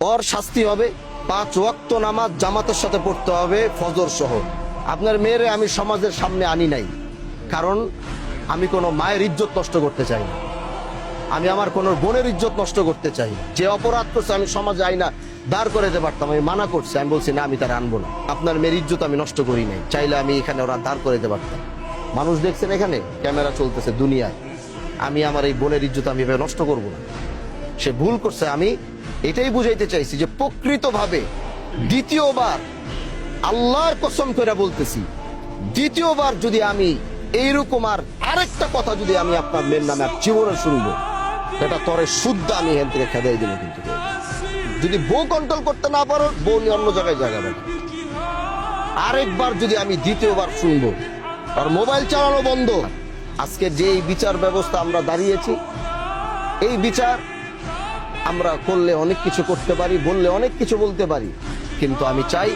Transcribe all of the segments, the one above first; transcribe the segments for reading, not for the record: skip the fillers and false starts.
ওর শাস্তি হবে 5 ওয়াক্ত নামাজ জামাতের সাথে পড়তে হবে, ফজর সহ। আপনার মেয়েরে আমি সমাজের সামনে আনি নাই, কারণ আমি কোনো মায়ের ইজ্জত নষ্ট করতে চাই না, আমি আমার কোনো বোনের ইজ্জত নষ্ট করতে চাই না। যে অপরাধ করছে আমি সমাজে আইনা দাঁড় করে দিতে পারতাম, আমি মানা করছি, আমি বলছি না, আমি তার আনবো না। আপনার মেয়ের ইজ্জত আমি নষ্ট করি নাই, চাইলে আমি এখানে ওরা দাঁড় করে দিতে পারতাম। মানুষ দেখছেন, এখানে ক্যামেরা চলতেছে দুনিয়ায়, আমি আমার এই বোনের ইজ্জত আমি এভাবে নষ্ট করবো না। সে ভুল করছে, আমি এটাই বুঝাইতে চাইছি যে প্রকৃতভাবে দ্বিতীয়বার, আল্লাহর কসম করে বলতেছি, দ্বিতীয়বার যদি আমি এইরকম আর আরেকটা কথা যদি আমি আপনার মেয়ের নামে আর জীবনে শুনবো, এটা তরে শুদ্ধ আমি এখান থেকে খেদাই দেবো। কিন্তু যদি বউ কন্ট্রোল করতে না পারো, বউ নিয়ে অন্য জায়গায় জায়গা দেবে। আরেকবার যদি আমি দ্বিতীয়বার শুনবো, আর মোবাইল চালানো বন্ধ। আজকে যে এই বিচার ব্যবস্থা আমরা দাঁড়িয়েছি, এই বিচার আমরা করলে অনেক কিছু করতে পারি, বললে অনেক কিছু বলতে পারি, কিন্তু আমি চাই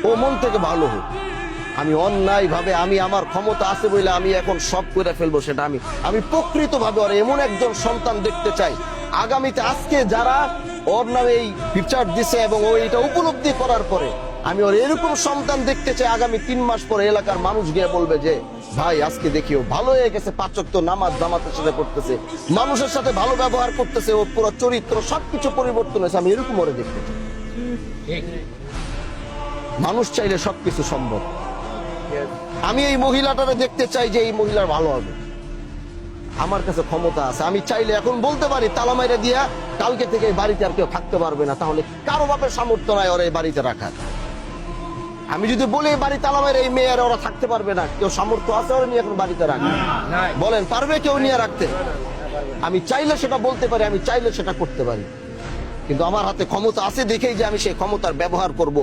ও মন থেকে ভালো হোক। আমি অন্যায় ভাবে, আমি আমার ক্ষমতা আছে বলে আমি এখন সব করে ফেলবো, সেটা আমি প্রকৃত ভাবে ওর এমন একজন সন্তান দেখতে চাই আগামীতে। আজকে যারা ওর নামে এই বিচার দিছে এবং ও এটা উপলব্ধি করার পরে, আমি ওর এরকম সন্তান দেখতে চাই আগামী 3 মাস পরে এলাকার মানুষ গিয়ে বলবে যে ভাই আজকে দেখিও ভালো হয়ে গেছে, 5 ওয়াক্ত নামাজ জামাতের সাথে পড়তেছে, মানুষের সাথে ভালো ব্যবহার করতেছে, ওর পুরো চরিত্র সবকিছু পরিবর্তন হয়েছে। আমি এরকম ওরে দেখতে চাই। মানুষ চাইলে সবকিছু সম্ভব। আমি এই মহিলাটারে দেখতে চাই যে এই মহিলার ভালো হবে। আমার কাছে ক্ষমতা আছে, আমি চাইলে এখন বলতে পারি তালা মাইরা দিয়া কালকে থেকে এই বাড়িতে আর কেউ থাকতে পারবে না। তাহলে কারো বাপের সামর্থ্য নাই ওরা এই বাড়িতে রাখার। আমি যদি বলি এই বাড়ি তালা মাইরা এই মেয়ের ওরা থাকতে পারবে না, কেউ সামর্থ্য আছে ওরা নিয়ে এখন বাড়িতে রাখবে? বলেন পারবে কেউ নিয়ে রাখতে? আমি চাইলে সেটা বলতে পারি, আমি চাইলে সেটা করতে পারি, কিন্তু আমার হাতে ক্ষমতা আছে দেখেই যে আমি সেই ক্ষমতার ব্যবহার করব,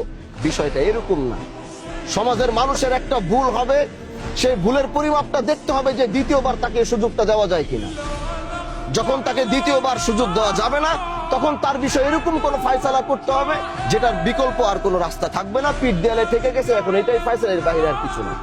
বিষয়টা এরকম না। সমাজের মানুষের একটা ভুল হবে, সেই ভুলের পরিমাপটা দেখতে হবে যে দ্বিতীয়বার তাকে সুযোগটা দেওয়া যায় কিনা। যখন তাকে দ্বিতীয়বার সুযোগ দেওয়া যাবে না, তখন তার বিষয়ে এরকম কোন ফায়সালা করতে হবে যেটার বিকল্প আর কোনো রাস্তা থাকবে না। পিঠ দেয়ালে থেকে গেছে, এখন এটাই ফায়সালা, এর বাইরে আর কিছু না।